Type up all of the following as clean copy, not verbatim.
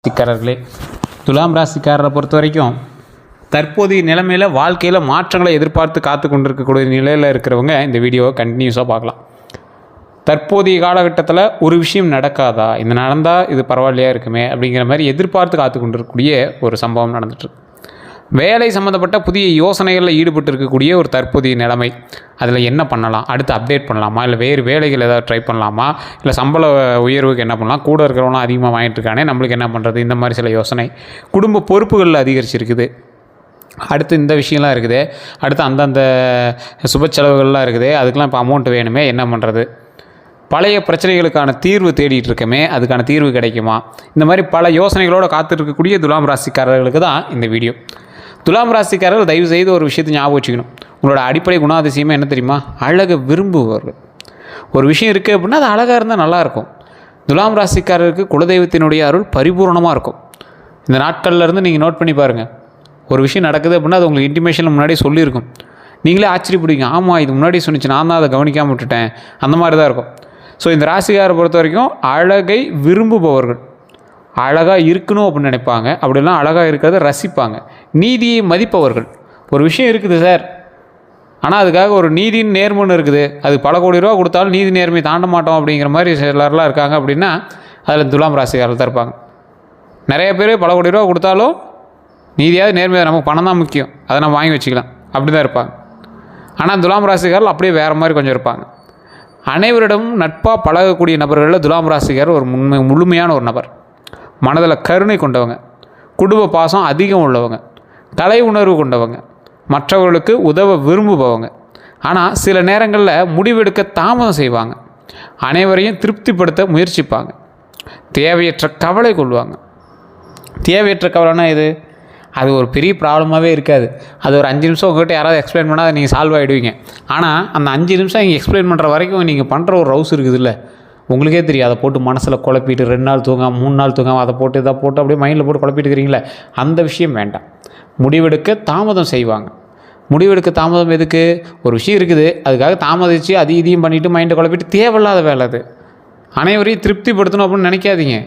ராசிக்காரர்களே, துலாம் ராசிக்காரரை பொறுத்த வரைக்கும் தற்போதைய நிலைமையில் வாழ்க்கையில் மாற்றங்களை எதிர்பார்த்து காத்து கொண்டிருக்கக்கூடிய நிலையில் இருக்கிறவங்க இந்த வீடியோவை கண்டினியூஸாக பார்க்கலாம். தற்போதைய காலகட்டத்தில் ஒரு விஷயம் நடக்காதா, இந்த நடந்தால் இது பரவாயில்லையா இருக்குமே அப்படிங்கிற மாதிரி எதிர்பார்த்து காத்து கொண்டிருக்கக்கூடிய ஒரு சம்பவம் நடந்துட்டுருக்கு. வேலை சம்மந்தப்பட்ட புதிய யோசனைகளில் ஈடுபட்டு இருக்கக்கூடிய ஒரு தற்போதைய நிலைமை. அதில் என்ன பண்ணலாம், அடுத்து அப்டேட் பண்ணலாமா, இல்லை வேறு வேலைகள் ஏதாவது ட்ரை பண்ணலாமா, இல்லை சம்பள உயர்வுக்கு என்ன பண்ணலாம், கூட இருக்கிறவங்களும் அதிகமாக வாங்கிட்டு இருக்கானே நம்மளுக்கு என்ன பண்ணுறது, இந்த மாதிரி சில யோசனை. குடும்ப பொறுப்புகளில் அதிகரிச்சிருக்குது, அடுத்து இந்த விஷயம்லாம் இருக்குது, அடுத்து அந்தந்த சுப செலவுகள்லாம் இருக்குது, அதுக்கெலாம் இப்போ அமௌண்ட் வேணுமே என்ன பண்ணுறது, பழைய பிரச்சனைகளுக்கான தீர்வு தேடிட்டு இருக்கமே அதுக்கான தீர்வு கிடைக்குமா, இந்த மாதிரி பல யோசனைகளோடு காத்திருக்கக்கூடிய துலாம் ராசிக்காரர்களுக்கு தான் இந்த வீடியோ. துலாம் ராசிக்காரர்கள் தயவு செய்து ஒரு விஷயத்தை ஞாபகம் வச்சுக்கணும். உங்களோட அடிப்படை குணாதிசயமே என்ன தெரியுமா, அழகை விரும்புவார்கள். ஒரு விஷயம் இருக்குது அப்படின்னா அது அழகாக இருந்தால் நல்லாயிருக்கும். துலாம் ராசிக்காரருக்கு குலதெய்வத்தினுடைய அருள் பரிபூர்ணமாக இருக்கும். இந்த நாட்கள்லேருந்து நீங்கள் நோட் பண்ணி பாருங்கள். ஒரு விஷயம் நடக்குது அப்படின்னா அது உங்களுக்கு இன்டிமேஷன் முன்னாடி சொல்லியிருக்கும். நீங்களே ஆச்சரியப்படுவீங்க, ஆமாம் இது முன்னாடி சொன்னிச்சு, நான் தான் அதை கவனிக்காமல் விட்டுட்டேன், அந்த மாதிரி தான் இருக்கும். ஸோ இந்த ராசிக்காரை பொறுத்த வரைக்கும் அழகை விரும்புபவர்கள், அழகாக இருக்கணும் அப்படின்னு நினைப்பாங்க, அப்படிலாம் அழகாக இருக்கிறத ரசிப்பாங்க. நீதியை மதிப்பவர்கள். ஒரு விஷயம் இருக்குது சார், ஆனால் அதுக்காக ஒரு நீதியின் நேர்மைன்னு இருக்குது, அது பல கோடி ரூபா கொடுத்தாலும் நீதி நேர்மையை தாண்ட மாட்டோம் அப்படிங்கிற மாதிரி சிலர்லாம் இருக்காங்க அப்படின்னா அதில் துலாம் ராசிக்காரர்கள் தான் இருப்பாங்க. நிறைய பேர் பல கோடி ரூபா கொடுத்தாலும் நீதியாவது நேர்மையாக நமக்கு பணம் தான் முக்கியம், அதை நம்ம வாங்கி வச்சுக்கலாம், அப்படி தான் இருப்பாங்க. ஆனால் துலாம் ராசிக்காரர்கள் அப்படியே வேறு மாதிரி கொஞ்சம் இருப்பாங்க. அனைவரிடமும் நட்பாக பழகக்கூடிய நபர்களில் துலாம் ராசிக்காரர் ஒரு முழுமையான ஒரு நபர். மனதில் கருணை கொண்டவங்க, குடும்ப பாசம் அதிகம் உள்ளவங்க, கலை உணர்வு கொண்டவங்க, மற்றவர்களுக்கு உதவ விரும்புபவங்க. ஆனால் சில நேரங்களில் முடிவெடுக்க தாமதம் செய்வாங்க. அனைவரையும் திருப்திப்படுத்த முயற்சிப்பாங்க. தேவையற்ற கவலை கொள்வாங்க. தேவையற்ற கவலைனா இது, அது ஒரு பெரிய ப்ராப்ளமாகவே இருக்காது. அது ஒரு 5 நிமிஷம் உங்கள்கிட்ட யாராவது எக்ஸ்பிளைன் பண்ணால் அதை நீங்கள் சால்வ் ஆகிடுவீங்க. ஆனால் அந்த 5 நிமிஷம் நீங்கள் எக்ஸ்பிளைன் பண்ணுற வரைக்கும் நீங்கள் பண்ணுற ஒரு ரவுஸ் இருக்குது இல்லை, உங்களுக்கே தெரியும். அதை போட்டு மனசில் குழப்பிட்டு 2 நாள் தூங்காமல் 3 நாள் தூங்காமல் அதை போட்டு இதை போட்டு அப்படியே மைண்டில் போட்டு குழப்பிட்டு இருக்கிறீங்களே, அந்த விஷயம் வேண்டாம். முடிவெடுக்க தாமதம் செய்வாங்க. முடிவெடுக்க தாமதம் எதுக்கு, ஒரு விஷயம் இருக்குது அதுக்காக தாமதித்து இதையும் பண்ணிவிட்டு மைண்டை குழப்பிட்டு தேவையில்லாத வேலை அது. அனைவரையும் திருப்திப்படுத்தணும் அப்படின்னு நினைக்காதீங்க.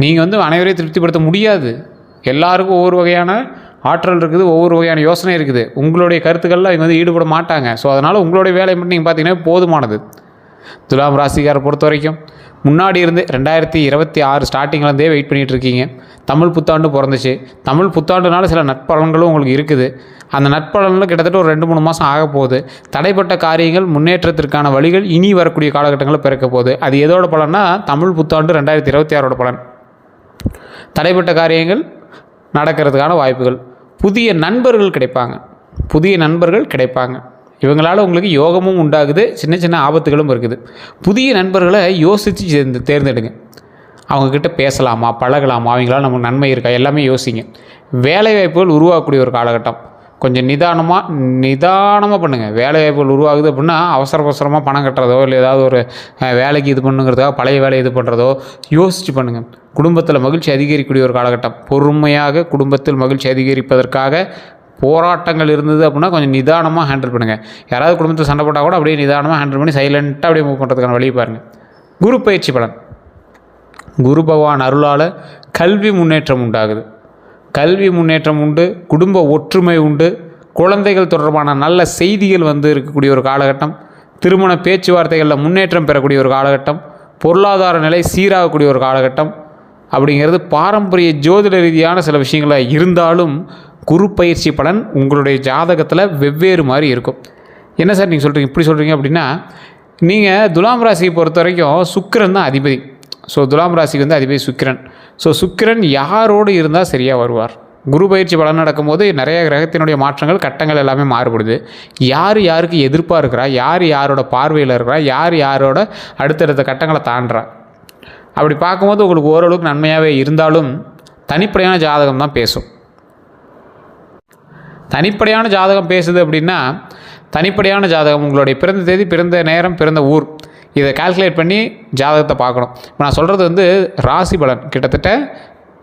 நீங்கள் அனைவரையும் திருப்திப்படுத்த முடியாது. எல்லாருக்கும் ஒவ்வொரு வகையான ஆற்றல் இருக்குது, ஒவ்வொரு வகையான யோசனை இருக்குது. உங்களுடைய கருத்துக்கள்லாம் இவங்க ஈடுபட மாட்டாங்க. ஸோ அதனால் உங்களுடைய வேலையை மட்டும் நீங்கள் பார்த்தீங்கன்னா போதுமானது. துலாம் ராசிக்காரை பொறுத்த வரைக்கும் முன்னாடி இருந்து 2026 ஸ்டார்டிங்லேருந்தே வெயிட் பண்ணிகிட்டு இருக்கீங்க. தமிழ் புத்தாண்டு பிறந்துச்சு. தமிழ் புத்தாண்டுனால சில நட்பலன்களும் உங்களுக்கு இருக்குது. அந்த நட்பலன்கள் கிட்டத்தட்ட ஒரு 2-3 மாதம் ஆக போகுது. தடைப்பட்ட காரியங்கள் முன்னேற்றத்திற்கான வழிகள் இனி வரக்கூடிய காலகட்டங்களில் பிறக்க போகுது. அது எதோட பலன்னா தமிழ் புத்தாண்டு 2026 பலன். தடைப்பட்ட காரியங்கள் நடக்கிறதுக்கான வாய்ப்புகள், புதிய நண்பர்கள் கிடைப்பாங்க. இவங்களால் உங்களுக்கு யோகமும் உண்டாகுது, சின்ன சின்ன ஆபத்துகளும் இருக்குது. புதிய நண்பர்களை யோசித்து தேர்ந்தெடுங்க. அவங்கக்கிட்ட பேசலாமா, பழகலாமா, அவங்களால நமக்கு நன்மை இருக்கா, எல்லாமே யோசிங்க. வேலைவாய்ப்புகள் உருவாகக்கூடிய ஒரு காலகட்டம். கொஞ்சம் நிதானமாக பண்ணுங்கள். வேலைவாய்ப்புகள் உருவாகுது அப்படின்னா அவசரமாக பணம் கட்டுறதோ இல்லை ஏதாவது ஒரு வேலைக்கு இது பண்ணுங்கிறதோ பழைய வேலை இது பண்ணுறதோ யோசித்து பண்ணுங்கள். குடும்பத்தில் மகிழ்ச்சி அதிகரிக்கக்கூடிய ஒரு காலகட்டம். பொறுமையாக குடும்பத்தில் மகிழ்ச்சி அதிகரிப்பதற்காக போராட்டங்கள் இருந்தது அப்படின்னா கொஞ்சம் நிதானமாக ஹேண்டில் பண்ணுங்கள். யாராவது குடும்பத்தில் சண்டை போட்டால் கூட அப்படியே நிதானமாக ஹேண்டில் பண்ணி சைலண்ட்டாக அப்படியே மூவ் பண்ணுறதுக்கான வழியை பாருங்கள். குரு பயிற்சி பலன். குரு பகவான் அருளால் கல்வி முன்னேற்றம் உண்டாகுது. கல்வி முன்னேற்றம் உண்டு, குடும்ப ஒற்றுமை உண்டு, குழந்தைகள் தொடர்பான நல்ல செய்திகள் இருக்கக்கூடிய ஒரு காலகட்டம். திருமண பேச்சுவார்த்தைகளில் முன்னேற்றம் பெறக்கூடிய ஒரு காலகட்டம். பொருளாதார நிலை சீராகக்கூடிய ஒரு காலகட்டம். அப்படிங்கிறது பாரம்பரிய ஜோதிட ரீதியான சில விஷயங்களாக இருந்தாலும் குரு பயிற்சி பலன் உங்களுடைய ஜாதகத்தில் வெவ்வேறு மாதிரி இருக்கும். என்ன சார் நீங்கள் சொல்கிறீங்க, இப்படி சொல்கிறீங்க அப்படின்னா, நீங்கள் துலாம் ராசியை பொறுத்த வரைக்கும் சுக்கிரன் தான் அதிபதி. ஸோ துலாம் ராசிக்கு அதிபதி சுக்கிரன். ஸோ சுக்கிரன் யாரோடு இருந்தால் சரியாக வருவார். குரு பயிற்சி பலன் நடக்கும்போது நிறைய கிரகத்தினுடைய மாற்றங்கள் கட்டங்கள் எல்லாமே மாறுபடுது. யாருக்கு எதிர்ப்பாக இருக்கிறா, யாரோட பார்வையில் இருக்கிறா, யாரோட அடுத்தடுத்த கட்டங்களை தாண்டுறா. அப்படி பார்க்கும்போது உங்களுக்கு ஓரளவுக்கு நன்மையாகவே இருந்தாலும் தனிப்படையான ஜாதகம் தான் பேசும். தனிப்படையான ஜாதகம் பேசுது அப்படின்னா, தனிப்படையான ஜாதகம் உங்களுடைய பிறந்த தேதி, பிறந்த நேரம், பிறந்த ஊர், இதை கால்குலேட் பண்ணி ஜாதகத்தை பார்க்கணும். இப்போ நான் சொல்கிறது ராசி பலன். கிட்டத்தட்ட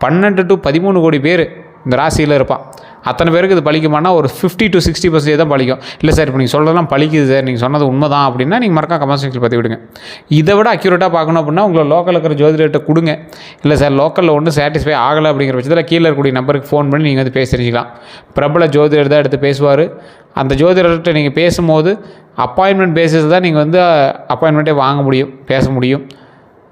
12 to 13 கோடி பேர் இந்த ராசியில் இருப்பான். அத்தனை பேருக்கு இது பலிக்குமானா ஒரு 50 to 60% தான் பலிக்கும். இல்லை சார் இப்போ நீங்கள் சொல்கிறதெல்லாம் பலிக்குது சார், நீங்கள் சொன்னது உண்மை தான் அப்படின்னா நீங்கள் மறக்காம கமெண்ட் செக்ஷனில் பற்றி விடுங்க. இதை விட அக்யூரேட்டாக பார்க்கணும் அப்படின்னா உங்களை லோக்கலில் இருக்கிற ஜோதிடர்கிட்ட கொடுங்க. இல்லை சார் லோக்கலில் ஒன்றும் சாட்டிஸ்ஃபை ஆகலை அப்படிங்கிற பட்சத்தில் கீழே இருக்கக்கூடிய நம்பருக்கு ஃபோன் பண்ணி நீங்கள் வந்து பேசி தெரிஞ்சுக்கலாம். பிரபல ஜோதிடர் தான் எடுத்து பேசுவார். அந்த ஜோதிடர்கிட்ட நீங்கள் பேசும்போது அப்பாயின்மெண்ட் பேசிஸ் தான் நீங்கள் வந்து அப்பாயின்மெண்ட்டே வாங்க முடியும், பேச முடியும்.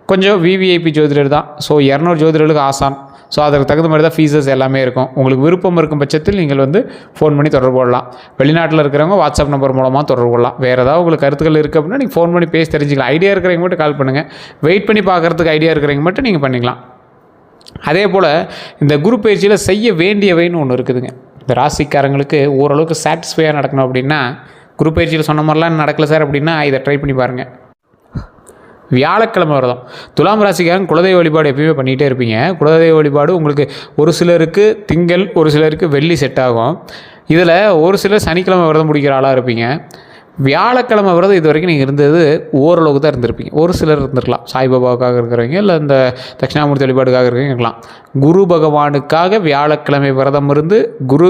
கொஞ்சம் விவிஐபி ஜோதிடர் தான். ஸோ 200 ஜோதிடர்களுக்கு ஆசான். ஸோ அதற்கு தகுந்த மாதிரி தான் ஃபீஸஸ் எல்லாமே இருக்கும். உங்களுக்கு விருப்பம் இருக்கும் பட்சத்தில் நீங்கள் வந்து ஃபோன் பண்ணி தொடர்பு கொள்ளலாம். வெளிநாட்டில் இருக்கிறவங்க வாட்ஸ்அப் நம்பர் மூலமாக தொடர்பு கொள்ளலாம். வேறு ஏதாவது உங்களுக்கு கருத்துக்கள் இருக்குது அப்படின்னா நீங்கள் ஃபோன் பண்ணி பேசி தெரிஞ்சுக்கலாம். ஐடியா இருக்கிறவங்க மட்டும் கால் பண்ணுங்கள். வெயிட் பண்ணி பார்க்குறதுக்கு ஐடியா இருக்கிறவங்க மட்டும் நீங்கள் பண்ணிக்கலாம். அதே போல் இந்த குரு பயிற்சியில் செய்ய வேண்டியவைன்னு ஒன்று இருக்குதுங்க. இந்த ராசிக்காரங்களுக்கு ஓரளவுக்கு சாட்டிஸ்ஃபையாக நடக்கணும் அப்படின்னா, குரு பயிற்சியில் சொன்ன மாதிரிலாம் நடக்கலை சார் அப்படின்னா இதை ட்ரை பண்ணி பாருங்கள். வியாழக்கிழமை விரதம். துலாம் ராசிக்காரங்க குலதெய்வ வழிபாடு எப்பயுமே பண்ணிகிட்டே இருப்பீங்க. குலதெய்வ வழிபாடு உங்களுக்கு ஒரு சிலருக்கு திங்கள், ஒரு சிலருக்கு வெள்ளி செட் ஆகும். இதில் ஒரு சிலர் சனிக்கிழமை விரதம் முடிக்கிற ஆளாக இருப்பீங்க. வியாழக்கிழமை விரதம் இது வரைக்கும் நீங்கள் இருந்தது ஓரளவுக்கு தான் இருந்திருப்பீங்க. ஒரு சிலர் இருந்திருக்கலாம், சாய்பாபாவுக்காக இருக்கிறவங்க, இல்லை இந்த தட்சிணாமூர்த்தி வழிபாடுக்காக இருக்கிறவங்க இருக்கலாம். குரு பகவானுக்காக வியாழக்கிழமை விரதம் இருந்து குரு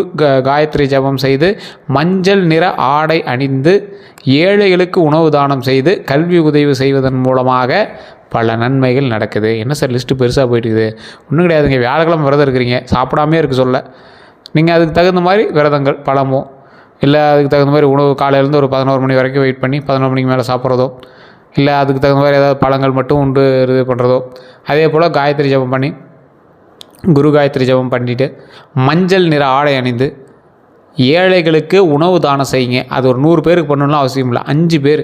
காயத்ரி ஜபம் செய்து மஞ்சள் நிற ஆடை அணிந்து ஏழைகளுக்கு உணவு தானம் செய்து கல்வி உதவி செய்வதன் மூலமாக பல நன்மைகள் நடக்குது. என்ன சார் லிஸ்ட்டு பெருசாக போயிட்டுக்குது? ஒன்றும் கிடையாதுங்க. வியாழக்கிழமை விரதம் இருக்கிறீங்க, சாப்பிடாமே இருக்க சொல்ல, நீங்கள் அதுக்கு தகுந்த மாதிரி விரதங்கள் பழமோ இல்லை அதுக்கு தகுந்த மாதிரி உணவு காலையிலேருந்து ஒரு 11 மணி வரைக்கும் வெயிட் பண்ணி 11 மணிக்கு மேலே சாப்பிட்றதோ, இல்லை அதுக்கு தகுந்த மாதிரி ஏதாவது பழங்கள் மட்டும் உண்டு இது பண்ணுறதோ. அதே போல் காயத்ரி ஜபம் பண்ணி குரு காயத்ரி ஜபம் பண்ணிவிட்டு மஞ்சள் நிற ஆடை அணிந்து ஏழைகளுக்கு உணவு தானம் செய்யுங்க. அது ஒரு 100 பேருக்கு பண்ணணும்லாம் அவசியம் இல்லை. 5 பேர்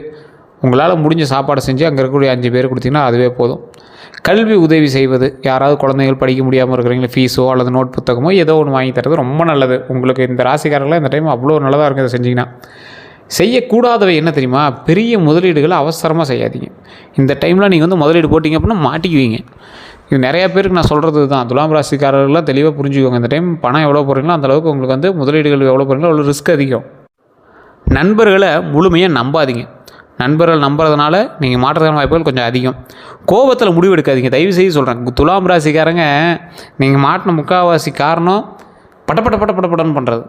உங்களால் முடிஞ்ச சாப்பாடை செஞ்சு அங்கே இருக்கக்கூடிய 5 பேர் கொடுத்தீங்கன்னா அதுவே போதும். கல்வி உதவி செய்வது, யாராவது குழந்தைகள் படிக்க முடியாமல் இருக்கிறவங்களே ஃபீஸோ அல்லது நோட் புத்தகமோ ஏதோ ஒன்று வாங்கி தரது ரொம்ப நல்லது. உங்களுக்கு இந்த ராசிக்காரங்களாம் இந்த டைம் அவ்வளோ நல்லதாக இருக்கும். இதை செஞ்சிங்கன்னா செய்யக்கூடாதவை என்ன தெரியுமா? பெரிய முதலீடுகளை அவசரமாக செய்யாதீங்க. இந்த டைமில் நீங்கள் வந்து முதலீடு போட்டிங்க அப்படின்னா மாட்டிக்குவீங்க. இது நிறையா பேருக்கு நான் சொல்கிறது தான். துலாம் ராசிக்காரர்கள்லாம் தெளிவாக புரிஞ்சுக்கோங்க. இந்த டைம் பணம் எவ்வளோ போடுறீங்களோ அந்தளவுக்கு உங்களுக்கு வந்து முதலீடுகள் எவ்வளோ போடுறீங்களோ அவ்வளோ ரிஸ்க் அதிகம். நண்பர்களை முழுமையாக நம்பாதீங்க. நண்பர்கள் நம்புறதுனால நீங்கள் மாற்றுறதுக்கான வாய்ப்புகள் கொஞ்சம் அதிகம். கோபத்தில் முடிவு எடுக்காதீங்க, தயவு செய்து சொல்கிறேன். துலாம் ராசிக்காரங்க நீங்கள் மாட்டின முக்கால்வாசி காரணம் பட்டன்னு பண்ணுறது,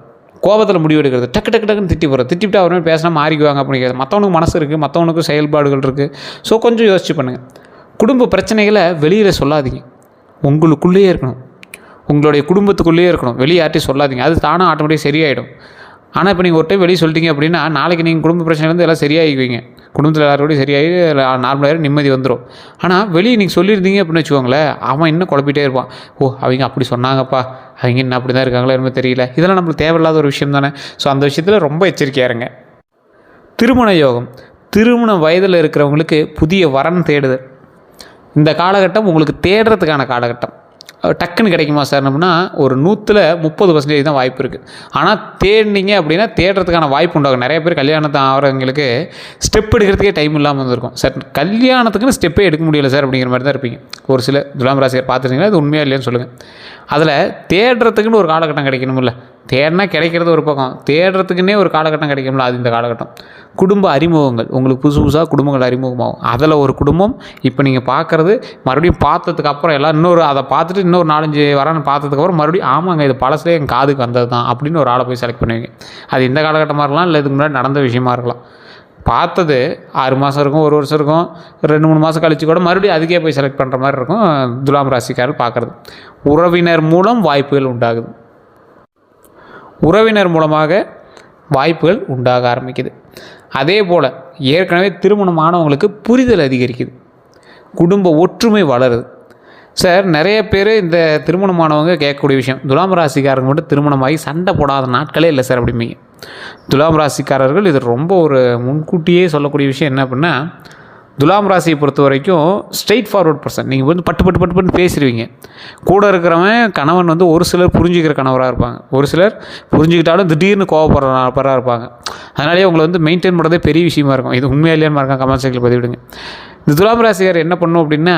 கோபத்தில் முடிவு எடுக்கிறது, டக்குன்னு திட்டி போகிறது. திட்டிவிட்டு அவருமே பேசினா மாறிக்குவாங்க அப்படிங்கிறது. மற்றவனுக்கு மனசு இருக்குது, மற்றவனுக்கு செயல்பாடுகள் இருக்குது. ஸோ கொஞ்சம் யோசிச்சு பண்ணுங்கள். குடும்ப பிரச்சனைகளை வெளியில் சொல்லாதீங்க, உங்களுக்குள்ளேயே இருக்கணும். உங்களுடைய குடும்பத்துக்குள்ளேயே இருக்கணும், வெளியே யார்ட்டையும் சொல்லாதீங்க. அது தானாக ஆட்டோமேட்டிக் சரியாயிடும். ஆனால் இப்போ நீங்கள் ஒரு டைம் வெளியே சொல்லிட்டீங்க அப்படின்னா நாளைக்கு நீங்கள் குடும்ப பிரச்சனைலேருந்து எல்லாம் சரியாகிக்குவீங்க. குடும்பத்தில் எல்லாரோடையும் சரியாகி நார்மலாக நிம்மதி வந்துடும். ஆனால் வெளியே நீங்கள் சொல்லியிருந்தீங்க அப்படின்னு வச்சுக்கோங்களேன், அவன் இன்னும் குழப்பிட்டே இருப்பான். ஓ அவங்க அப்படி சொன்னாங்கப்பா, அவங்க இன்னும் அப்படி தான் இருக்காங்களோ என்னமோ தெரியல. இதெல்லாம் நம்மளுக்கு தேவையில்லாத ஒரு விஷயம் தானே. ஸோ அந்த விஷயத்தில் ரொம்ப எச்சரிக்கையாக இருங்க. திருமண யோகம். திருமண வயதில் இருக்கிறவங்களுக்கு புதிய வரன் தேடுதல். இந்த காலகட்டம் உங்களுக்கு தேடுறதுக்கான காலகட்டம். டக்குன்னு கிடைக்குமா சார் அப்படின்னா ஒரு 100ல் 30% தான் வாய்ப்பு இருக்குது. ஆனால் தேடினீங்க அப்படின்னா தேடுறதுக்கான வாய்ப்பு உண்டாகும். நிறைய பேர் கல்யாணத்தை ஆகிறவங்களுக்கு ஸ்டெப் எடுக்கிறதுக்கே டைம் இல்லாமல் வந்திருக்கும். சார் கல்யாணத்துக்குன்னு ஸ்டெப்பே எடுக்க முடியல சார் அப்படிங்கிற மாதிரி தான் இருப்பீங்க. ஒரு சில துலாம் ராசியர் பார்த்துருந்தீங்கன்னா அது உண்மையாக இல்லையான்னு சொல்லுங்கள். அதில் தேடுறதுக்குன்னு ஒரு காலகட்டம் கிடைக்கணும்ல. தேடினா கிடைக்கிறது ஒரு பக்கம், தேடுறதுக்குன்னே ஒரு காலகட்டம் கிடைக்கும்ல, அது இந்த காலகட்டம். குடும்ப அறிமுகங்கள், உங்களுக்கு புதுசாக குடும்பங்கள் அறிமுகமாகும். அதில் ஒரு குடும்பம் இப்போ நீங்கள் பார்க்குறது மறுபடியும் பார்த்ததுக்கு அப்புறம் எல்லாம் இன்னொரு அதை பார்த்துட்டு இன்னொரு 4-5 வரான்னு பார்த்ததுக்கப்புறம் மறுபடியும் ஆமாங்க இது பழசுலேயே என் காதுக்கு வந்தது தான் அப்படின்னு ஒரு ஆளை போய் செலக்ட் பண்ணுவீங்க. அது இந்த காலகட்டமாக இருக்கலாம், இல்லை இதுக்கு முன்னாடி நடந்த விஷயமா இருக்கலாம். பார்த்தது 6 மாதம் இருக்கும், 1 வருஷம் இருக்கும், 2-3 மாதம் கழித்து கூட மறுபடியும் அதுக்கே போய் செலக்ட் பண்ணுற மாதிரி இருக்கும் துலாம் ராசிக்காரர் பார்க்குறது. உறவினர் மூலம் வாய்ப்புகள் உண்டாகுது. உறவினர் மூலமாக வாய்ப்புகள் உண்டாக ஆரம்பிக்குது. அதே போல் ஏற்கனவே திருமணமானவங்களுக்கு புரிதல் அதிகரிக்குது, குடும்ப ஒற்றுமை வளருது. சார் நிறைய பேர் இந்த திருமணமானவங்க கேட்கக்கூடிய விஷயம், துலாம் ராசிக்காரங்க மட்டும் திருமணமாகி சண்டை போடாத நாட்களே இல்லை சார் அப்படிம்பீங்க. துலாம் ராசிக்காரர்கள் இது ரொம்ப ஒரு முன்கூட்டியே சொல்லக்கூடிய விஷயம் என்ன அப்படின்னா, துலாம் ராசியை பொறுத்த வரைக்கும் ஸ்ட்ரெயிட் ஃபார்வர்ட் பர்சன். நீங்கள் வந்து பட்டு பேசிடுவீங்க. கூட இருக்கிறவன் கணவன் வந்து ஒரு சிலர் புரிஞ்சுக்கிற கணவராக இருப்பாங்க, ஒரு சிலர் புரிஞ்சுக்கிட்டாலும் திடீர்னு கோவப்படுறப்பராக இருப்பாங்க. அதனாலேயே உங்களை வந்து மெயின்டைன் பண்ணுறதே பெரிய விஷயமா இருக்கும். இது உண்மையாக இல்லையான்னு இருக்காங்க, கமெண்ட் செக்ஷனில் பதிவிடுங்க. இந்த துலாம் ராசிக்கார் என்ன பண்ணும் அப்படின்னா,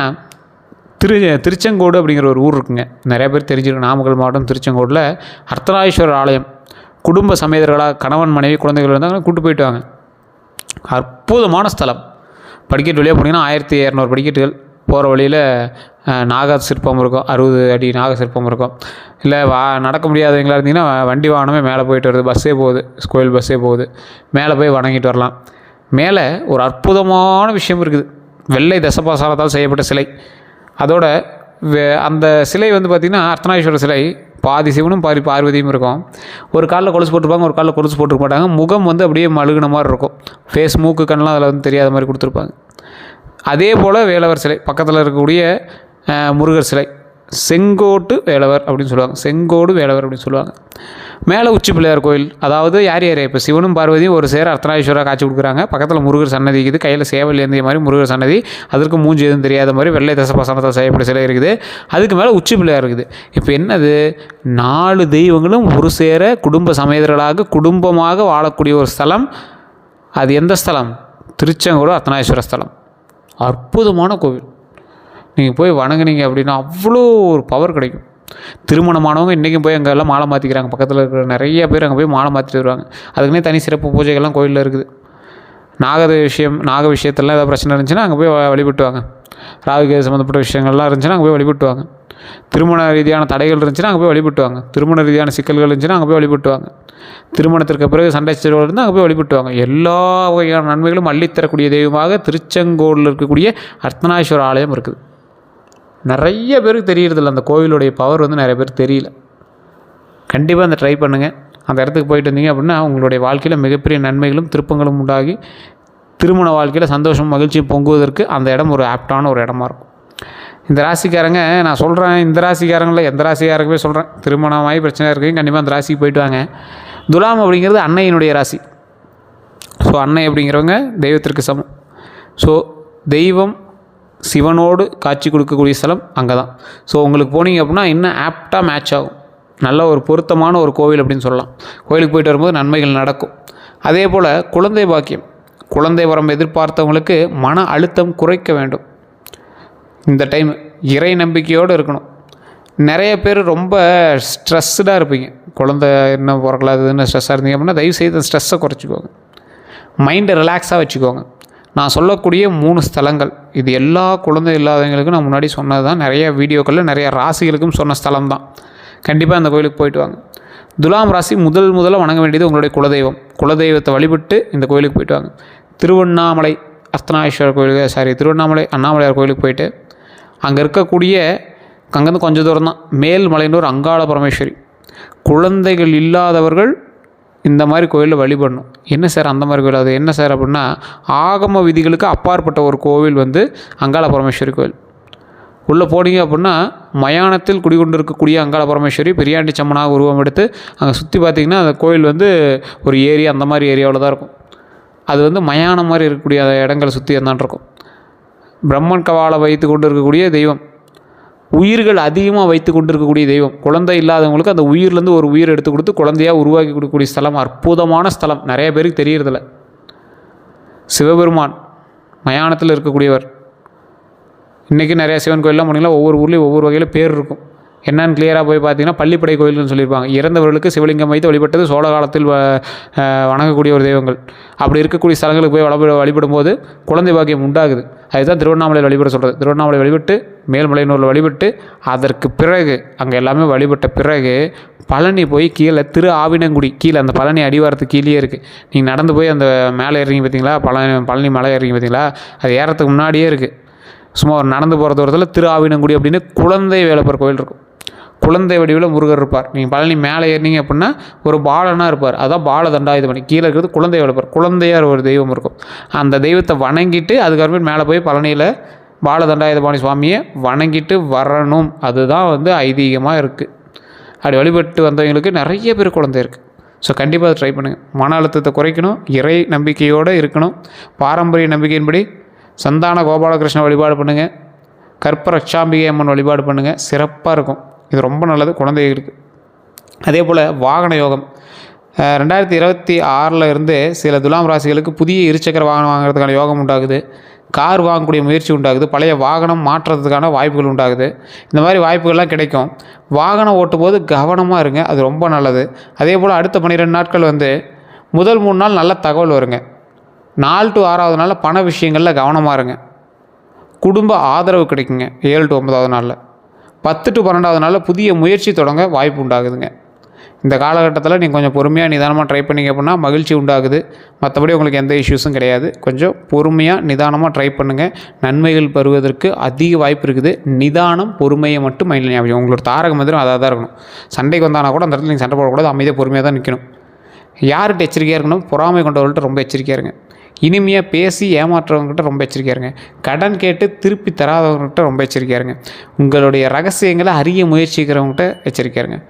திருச்செங்கோடு அப்படிங்கிற ஒரு ஊர் இருக்குங்க, நிறைய பேர் தெரிஞ்சிருக்கு. நாமக்கல் மாவட்டம் திருச்செங்கோடில் அர்த்தநாரீஸ்வரர் ஆலயம். குடும்ப சமேதர்களாக கணவன் மனைவி குழந்தைகள் இருந்தாங்க, கூட்டு போயிட்டு வாங்க. அற்புதமான ஸ்தலம். படிக்கட்டு வழியாக போனீங்கன்னா 1200 படிக்கட்டுகள், போகிற வழியில் நாக சிற்பம் இருக்கும், 60 அடி நாக சிற்பம் இருக்கும். இல்லை நடக்க முடியாதவங்களா இருந்தீங்கன்னா வண்டி வாகனமே மேலே போயிட்டு வருது, பஸ்ஸே போகுது, கோயில் பஸ்ஸே போகுது, மேலே போய் வணங்கிட்டு வரலாம். மேலே ஒரு அற்புதமான விஷயம் இருக்குது. வெள்ளை தசபாசாரத்தால் செய்யப்பட்ட சிலை. அதோட அந்த சிலை வந்து பார்த்திங்கன்னா அர்த்தநாரீஸ்வரர் சிலை பாதி சிவனும் பாதி பார்வதியும் இருக்கும். ஒரு காலில் கொலுசு போட்டிருப்பாங்க, ஒரு காலில் கொலுசு போட்டிருக்க மாட்டாங்க. முகம் வந்து அப்படியே மழுகுன மாதிரி இருக்கும். ஃபேஸ், மூக்கு, கண்ணெலாம் அதில் வந்து தெரியாத மாதிரி கொடுத்துருப்பாங்க. அதே போல் வேலவர் சிலை பக்கத்தில் இருக்கக்கூடிய முருகர் சிலை செங்கோட்டு வேலவர் அப்படின்னு சொல்லுவாங்க. செங்கோடு வேலவர் அப்படின்னு சொல்லுவாங்க. மேலே உச்சி பிள்ளையார் கோயில், அதாவது யார் இப்போ சிவனும் பார்வதியும் ஒரு சேர அர்த்தநாரீஸ்வரர் காட்சி கொடுக்குறாங்க. பக்கத்தில் முருகர் சன்னதி இருக்குது, கையில் சேவல் ஏந்திய மாதிரி முருகர் சன்னதி, அதற்கு மூஞ்சி எதுவும் தெரியாத மாதிரி வெள்ளை தசபாசனத்தை செய்யப்பட்ட சிலை இருக்குது. அதுக்கு மேலே உச்சி பிள்ளையார் இருக்குது. இப்போ என்னது, 4 தெய்வங்களும் ஒரு சேர குடும்ப சமேதர்களாக குடும்பமாக வாழக்கூடிய ஒரு ஸ்தலம். அது எந்த ஸ்தலம்? திருச்செங்கோடு அர்த்தநாரீஸ்வரர் ஸ்தலம். அற்புதமான கோவில். நீங்கள் போய் வணங்குனீங்க அப்படின்னா அவ்வளோ ஒரு பவர் கிடைக்கும். திருமணமானவங்க இன்றைக்கும் போய் அங்கே எல்லாம் மாலை மாற்றிக்கிறாங்க. பக்கத்தில் இருக்கிற நிறைய பேர் அங்கே போய் மாலை மாற்றிட்டு வருவாங்க. அதுக்குன்னே தனி சிறப்பு பூஜைகள்லாம் கோயிலில் இருக்குது. நாக விஷயத்தெல்லாம் ஏதாவது பிரச்சனை இருந்துச்சுன்னா அங்கே போய் வழிபட்டுவாங்க. ராகுகேது சம்மந்தப்பட்ட விஷயங்கள்லாம் இருந்துச்சுன்னா அங்கே போய் வழிபட்டுவாங்க. திருமண ரீதியான தடைகள் இருந்துச்சுன்னா அங்கே போய் வழிபட்டுவாங்க. திருமண ரீதியான சிக்கல்கள் இருந்துச்சுன்னா அங்கே போய் வழிபட்டுவாங்க. திருமணத்திற்கு பிறகு சண்டை சச்சரவுகள் இருந்தால் அங்கே போய் வழிபட்டுவாங்க. எல்லா வகையான நன்மைகளும் அள்ளித்தரக்கூடிய தெய்வமாக திருச்செங்கோடில் இருக்கக்கூடிய அர்த்தநாரீஸ்வரர் ஆலயம் இருக்குது. நிறைய பேருக்கு தெரியறதில்ல, அந்த கோவிலுடைய பவர் வந்து நிறைய பேருக்கு தெரியல. கண்டிப்பாக அந்த ட்ரை பண்ணுங்கள். அந்த இடத்துக்கு போயிட்டு வந்தீங்க அப்படின்னா உங்களுடைய வாழ்க்கையில் மிகப்பெரிய நன்மைகளும் திருப்பங்களும் உண்டாகி திருமண வாழ்க்கையில் சந்தோஷம் மகிழ்ச்சியும் பொங்குவதற்கு அந்த இடம் ஒரு ஆப்டான ஒரு இடமா இருக்கும். இந்த ராசிக்காரங்க நான் சொல்கிறேன், இந்த ராசிக்காரங்களில் எந்த ராசிக்காரங்க போய் சொல்கிறேன், திருமணமாகி பிரச்சனை இருக்குது, கண்டிப்பாக அந்த ராசிக்கு போயிட்டு வாங்க. துலாம் அப்படிங்கிறது அன்னையினுடைய ராசி. ஸோ அன்னை அப்படிங்கிறவங்க தெய்வத்திற்கு சமம். ஸோ தெய்வம் சிவனோடு காட்சி கொடுக்கக்கூடிய ஸ்தலம் அங்கே தான். ஸோ உங்களுக்கு போனீங்க அப்படின்னா இன்னும் ஆப்டாக மேட்ச் ஆகும். நல்ல ஒரு பொருத்தமான ஒரு கோவில் அப்படின்னு சொல்லலாம். கோவிலுக்கு போயிட்டு வரும்போது நன்மைகள் நடக்கும். அதே போல் குழந்தை பாக்கியம், குழந்தை வரம் எதிர்பார்த்தவங்களுக்கு மன அழுத்தம் குறைக்க வேண்டும். இந்த டைம் இறை நம்பிக்கையோடு இருக்கணும். நிறைய பேர் ரொம்ப ஸ்ட்ரெஸ்டாக இருப்பீங்க. குழந்தை இன்னும் பிறக்கலாதுன்னு ஸ்ட்ரெஸ்ஸாக இருந்தீங்க அப்படின்னா தயவுசெய்து ஸ்ட்ரெஸ்ஸை குறைச்சிக்கோங்க. மைண்டை ரிலாக்ஸாக வச்சுக்கோங்க. நான் சொல்லக்கூடிய 3 ஸ்தலங்கள் இது எல்லா குழந்தை இல்லாதவங்களுக்கும் நான் முன்னாடி சொன்னது தான். நிறைய வீடியோக்களில் நிறைய ராசிகளுக்கும் சொன்ன ஸ்தலம் தான். கண்டிப்பாக அந்த கோயிலுக்கு போயிட்டு வாங்க. துலாம் ராசி முதல்ல வணங்க வேண்டியது உங்களுடைய குலதெய்வம். குலதெய்வத்தை வழிபட்டு இந்த கோயிலுக்கு போயிட்டு வாங்க. திருவண்ணாமலை அர்த்தநாரீஸ்வரர் கோயிலுக்கு திருவண்ணாமலை அண்ணாமலையார் கோயிலுக்கு போயிட்டு அங்கே இருக்கக்கூடிய அங்கேருந்து கொஞ்சம் தூரம் தான் மேல்மலையனூர் அங்காள பரமேஸ்வரி. குழந்தைகள் இல்லாதவர்கள் இந்த மாதிரி கோயிலில் வழிபடணும். என்ன சார் அந்த மாதிரி கோயில்? அது என்ன சார் அப்படின்னா ஆகம விதிகளுக்கு அப்பாற்பட்ட ஒரு கோவில் வந்து அங்காள பரமேஸ்வரி கோயில். உள்ளே போனீங்க அப்படின்னா மயானத்தில் குடிகொண்டு இருக்கக்கூடிய அங்காள பரமேஸ்வரி பெரியாண்டி சம்மனாக உருவம் எடுத்து அங்கே சுற்றி பார்த்திங்கன்னா அந்த கோயில் வந்து ஒரு ஏரியா, அந்த மாதிரி ஏரியாவில் தான் இருக்கும். அது வந்து மயானம் மாதிரி இருக்கக்கூடிய இடங்களை சுற்றி இருந்தான் இருக்கும். பிரம்மன் கவாலை வைத்து கொண்டு இருக்கக்கூடிய தெய்வம், உயிர்கள் அதிகமாக வைத்து கொண்டு இருக்கக்கூடிய தெய்வம். குழந்தை இல்லாதவங்களுக்கு அந்த உயிர்லேருந்து ஒரு உயிர் எடுத்து கொடுத்து குழந்தையாக உருவாக்கி கொடுக்கக்கூடிய ஸ்தலம், அற்புதமான ஸ்தலம். நிறைய பேருக்கு தெரியறதில்ல. சிவபெருமான் மயானத்தில் இருக்கக்கூடியவர். இன்றைக்கி நிறைய சிவன் கோயிலெலாம் போனீங்கன்னா ஒவ்வொரு ஊர்லேயும் ஒவ்வொரு வகையில் பேர் இருக்கும். என்னன்னு கிளியராக போய் பார்த்தீங்கன்னா பள்ளிப்படை கோயில்னு சொல்லியிருப்பாங்க. இறந்தவர்களுக்கு சிவலிங்கம் வைத்து வழிபட்டது சோழ காலத்தில் வணங்கக்கூடிய ஒரு தெய்வங்கள். அப்படி இருக்கக்கூடிய ஸ்தலங்களுக்கு போய் வழிபடும்போது குழந்தை பாக்கியம் உண்டாகுது. அதுதான் திருவண்ணாமலையில் வழிபட சொல்கிறது. திருவண்ணாமலை வழிபட்டு மேல்மலையனூரில் வழிபட்டு அதற்கு பிறகு அங்கே எல்லாமே வழிபட்ட பிறகு பழனி போய் கீழே திரு ஆவினங்குடி கீழே அந்த பழனி அடிவாரத்துக்கு கீழே இருக்குது. நீங்கள் நடந்து போய் அந்த மேலே ஏறிங்க பார்த்தீங்களா, பழனி மலை ஏறிங்க பார்த்தீங்களா, அது ஏறத்துக்கு முன்னாடியே இருக்குது. சும்மா ஒரு நடந்து போகிற தூரத்தில் திரு ஆவினங்குடி அப்படின்னு குழந்தை வேலப்பர் கோயில் இருக்கும். குழந்தை வடிவில் முருகர் இருப்பார். நீங்கள் பழனி மேலே ஏறினீங்க அப்படின்னா ஒரு பாலனாக இருப்பார். அதான் பால தண்டாயுதபாணி. கீழே இருக்கிறது குழந்தை வேலப்பர், குழந்தையார் ஒரு தெய்வம் இருக்கும். அந்த தெய்வத்தை வணங்கிட்டு அதுக்கப்புறமேட்டு மேலே போய் பழனியில் பால தண்டாயுதபாணி சுவாமியை வணங்கிட்டு வரணும். அதுதான் வந்து ஐதீகமாக இருக்குது. அப்படி வழிபட்டு வந்தவங்களுக்கு நிறைய பேர் குழந்தை இருக்குது. ஸோ கண்டிப்பாக அதை ட்ரை பண்ணுங்கள். மன அழுத்தத்தை குறைக்கணும், இறை நம்பிக்கையோடு இருக்கணும். பாரம்பரிய நம்பிக்கையின்படி சந்தான கோபாலகிருஷ்ண வழிபாடு பண்ணுங்கள், கற்பரட்சாம்பிகை அம்மன் வழிபாடு பண்ணுங்கள். சிறப்பாக இருக்கும். இது ரொம்ப நல்லது குழந்தைகளுக்கு. அதே போல் வாகன யோகம் 2026 இருந்து சில துலாம் ராசிகளுக்கு புதிய இருசக்கர வாகனம் வாங்குறதுக்கான யோகம் உண்டாகுது. கார் வாங்கக்கூடிய முயற்சி உண்டாகுது. பழைய வாகனம் மாற்றுறதுக்கான வாய்ப்புகள் உண்டாகுது. இந்த மாதிரி வாய்ப்புகள்லாம் கிடைக்கும். வாகனம் ஓட்டும் போது கவனமாக இருங்க, அது ரொம்ப நல்லது. அதே போல் அடுத்த 12 நாட்கள் வந்து முதல் 3 நாள் நல்ல தகவல் வருங்க. 4 to 6வது நாளில் பண விஷயங்களில் கவனமாக இருங்க. குடும்ப ஆதரவு கிடைக்குங்க 7 to 9வது நாளில். 10 to 12வது நாளில் புதிய முயற்சி தொடங்க வாய்ப்பு உண்டாகுதுங்க. இந்த காலகட்டத்தில் நீங்கள் கொஞ்சம் பொறுமையாக நிதானமாக ட்ரை பண்ணிங்க அப்படின்னா மகிழ்ச்சி உண்டாகுது. மற்றபடி உங்களுக்கு எந்த இஷ்யூஸும் கிடையாது. கொஞ்சம் பொறுமையாக நிதானமாக ட்ரை பண்ணுங்கள். நன்மைகள் பெறுவதற்கு அதிக வாய்ப்பு இருக்குது. நிதானம், பொறுமையை மட்டும் மைண்டில் ஞாபகம். உங்களோட தாரக மந்திரம் அதாக தான் இருக்கணும். சண்டைக்கு வந்தானா கூட அந்த இடத்துல நீங்கள் சண்டை போடக்கூடாது. அமைதியாக பொறுமையாக தான் நிற்கணும். யார்கிட்ட எச்சரிக்கையாக இருக்கணும்? பொறாமை கொண்டவர்கள்ட்ட ரொம்ப எச்சரிக்கையாக இருங்க. இனிமையாக பேசி ஏமாற்றுறவங்ககிட்ட ரொம்ப எச்சரிக்கையாக இருங்க. கடன் கேட்டு திருப்பி தராதவங்ககிட்ட ரொம்ப எச்சரிக்கையாக இருங்க. உங்களுடைய ரகசியங்களை அறிய முயற்சிக்கிறவங்ககிட்ட எச்சரிக்கையாக இருங்க.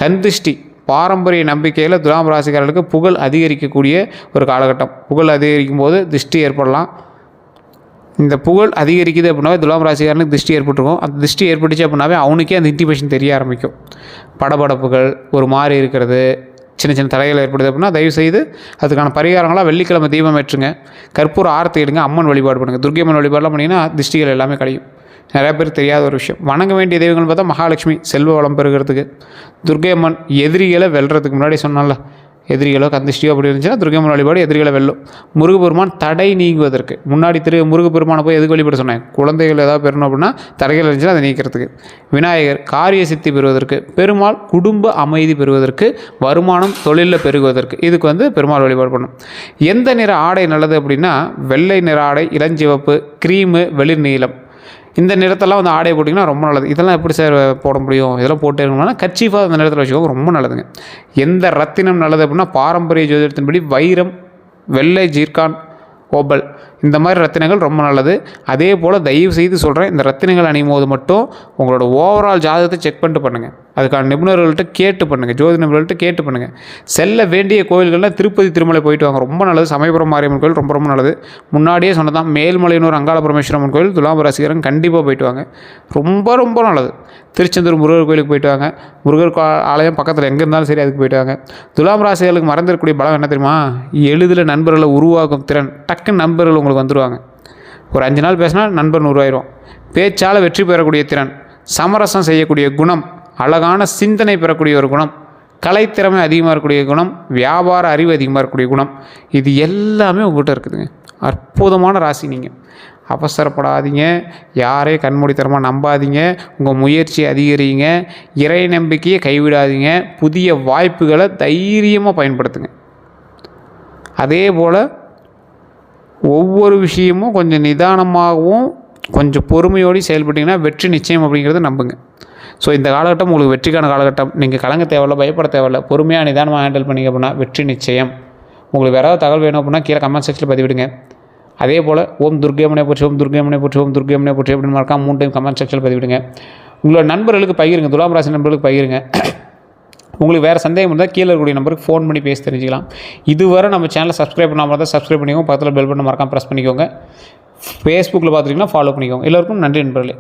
கந்திஷ்டி பாரம்பரிய நம்பிக்கையில் துலாம் ராசிக்காரர்களுக்கு புகழ் அதிகரிக்கக்கூடிய ஒரு காலகட்டம். புகழ் அதிகரிக்கும் போது திருஷ்டி ஏற்படலாம். இந்த புகழ் அதிகரிக்குது அப்படின்னாவே துலாம் ராசிக்காரனுக்கு திருஷ்டி ஏற்பட்டுருக்கும். அந்த திருஷ்டி ஏற்பட்டுச்சு அப்படின்னாவே அவனுக்கே அந்த இன்டிமேஷன் தெரிய ஆரம்பிக்கும். படபடப்புகள், ஒரு மாதிரி இருக்கிறது, சின்ன சின்ன தடைகள் ஏற்படுது அப்படின்னா தயவுசெய்து அதுக்கான பரிகாரங்களாக வெள்ளிக்கிழமை தீபம் ஏற்றுங்க. கற்பூர ஆரத்தி எடுங்க. அம்மன் வழிபாடு பண்ணுங்கள். துர்க்கை அம்மன் வழிபாடுலாம் பண்ணிங்கன்னா திருஷ்டிகள் எல்லாமே கழியும். நிறையா பேர் தெரியாத ஒரு விஷயம். வணங்க வேண்டிய தெய்வங்கள்னு பார்த்தா மகாலட்சுமி செல்வ வளம் பெறுகிறதுக்கு, துர்க்கை அம்மன் எதிரிகளை வெல்றதுக்கு. முன்னாடி சொன்னால எதிரிகளோ கந்திஷ்டியோ அப்படி இருந்துச்சுன்னா துர்க்கை அம்மன் வழிபாடு எதிரிகளை வெல்லும். முருகப்பெருமான் தடை நீங்குவதற்கு. முன்னாடி முருகப்பெருமானை போய் எதுக்கு வழிபாடு சொன்னேன்? குழந்தைகள் ஏதாவது பெறணும் அப்படின்னா தடைகள் இருந்துச்சுன்னா அதை நீக்கிறதுக்கு. விநாயகர் காரிய சித்தி பெறுவதற்கு. பெருமாள் குடும்ப அமைதி பெறுவதற்கு. வருமானம் தொழிலில் பெருகுவதற்கு. இதுக்கு பெருமாள் வழிபாடு பண்ணணும். எந்த நிற ஆடை நல்லது அப்படின்னா வெள்ளை நிற ஆடை, இளஞ்சிவப்பு, க்ரீமு, வெளிர் நீலம், இந்த நிறத்தெல்லாம் ஆடை போட்டிங்கன்னா ரொம்ப நல்லது. இதெல்லாம் எப்படி சார் போட முடியும்? இதெல்லாம் போட்டு இருக்கணும்னா கர்ச்சீஃபாக அந்த நிறத்தில் வச்சுக்கோங்க, ரொம்ப நல்லதுங்க. எந்த ரத்தினம் நல்லது அப்படின்னா பாரம்பரிய ஜோதிடத்தின்படி வைரம், வெள்ளை ஜீர்கான், ஓபல், இந்த மாதிரி ரத்தினங்கள் ரொம்ப நல்லது. அதே போல் தயவு செய்து சொல்கிறேன், இந்த ரத்தினங்கள் அணியும் போது மட்டும் உங்களோட ஓவரால் ஜாதகத்தை செக் பண்ணிட்டு பண்ணுங்கள். அதுக்கான நிபுணர்கள்ட்ட கேட்டு பண்ணுங்கள். ஜோதி நிபுணர்கள்ட்ட கேட்டு பண்ணுங்கள். செல்ல வேண்டிய கோயில்கள்லாம் திருப்பதி, திருமலை போயிட்டு வாங்க, ரொம்ப நல்லது. சமயபுரம் மாரியம்மன் கோயில் ரொம்ப ரொம்ப நல்லது. முன்னாடியே சொன்னதான் மேல்மலையனூர் அங்காள பரமேஸ்வரம்மன் கோயில் துலாம் ராசிக்காரங்க கண்டிப்பாக போயிட்டு வாங்க, ரொம்ப ரொம்ப நல்லது. திருச்செந்தூர் முருகர் கோயிலுக்கு போயிட்டு வாங்க. முருகர் ஆலயம் பக்கத்தில் எங்கே இருந்தாலும் சரி அதுக்கு போயிட்டு வாங்க. துலாம் ராசிகளுக்கு மறந்துடக்கூடிய பலம் என்ன தெரியுமா? எளிதில் நண்பர்களை உருவாக்கும் திறன். டக்குன்னு நண்பர்கள் உங்களுக்கு வந்துடுவாங்க. ஒரு 5 நாள் பேசினா நண்பர் 100 ஆயிரும். பேச்சால் வெற்றி பெறக்கூடிய திறன், சமரசம் செய்யக்கூடிய குணம், அழகான சிந்தனை பெறக்கூடிய ஒரு குணம், கலைத்திறமை அதிகமாக இருக்கக்கூடிய குணம், வியாபார அறிவு அதிகமாக இருக்கக்கூடிய குணம், இது எல்லாமே உங்கள்கிட்ட இருக்குதுங்க. அற்புதமான ராசி. நீங்கள் அவசரப்படாதீங்க. யாரையும் கண்மூடித்தனமாக நம்பாதீங்க. உங்கள் முயற்சி அதிகரிங்க. இறை நம்பிக்கையை கைவிடாதீங்க. புதிய வாய்ப்புகளை தைரியமாக பயன்படுத்துங்க. அதே போல் ஒவ்வொரு விஷயமும் கொஞ்சம் நிதானமாகவும் கொஞ்சம் பொறுமையோடு செயல்பட்டிங்கன்னா வெற்றி நிச்சயம் அப்படிங்கிறத நம்புங்க. ஸோ இந்த காலகட்டம் உங்களுக்கு வெற்றிக்கான காலகட்டம். நீங்கள் கலங்க தேவையில்ல, பயப்பட தேவையில்ல. பொறுமையாக நிதானமாக ஹேண்டில் பண்ணிங்க அப்படின்னா வெற்றி நிச்சயம். உங்களுக்கு வேறு ஏதாவது தகவல் வேணும் அப்படின்னா கீழே கமெண்ட் செக்ஷனில் பதிவிடுங்க. அதே போல் ஓம் துர்க்கையம்மனை போற்றி, ஓம் துர்க்கையம்மனை போற்றி, ஓம் துர்க்கையம்மனை போற்றி அப்படின்னு மறக்காம 3 டைம் கமெண்ட் செக்ஷனில் பதிவிடுங்க. உங்களோட நண்பர்களுக்கு பகிருங்க. துலாம் ராசி நண்பர்களுக்கு பகிருங்க. உங்களுக்கு வேறு சந்தேகம் இருந்தால் கீழே இருக்கக்கூடிய நம்பருக்கு ஃபோன் பண்ணி பேசி தெரிஞ்சுக்கலாம். இதுவரை நம்ம சேனலை சப்ஸ்கிரைப் பண்ணாமல் தான் சப்ஸ்கிரைப் பண்ணிக்கோங்க. பக்கத்தில் பெல் பட்டன் மறக்காம ப்ரெஸ் பண்ணிக்கோங்க. ஃபேஸ்புக்கில் பார்த்துட்டிங்கன்னா ஃபாலோ பண்ணிக்கோங்க. எல்லோருக்கும் நன்றி நண்பர்களே.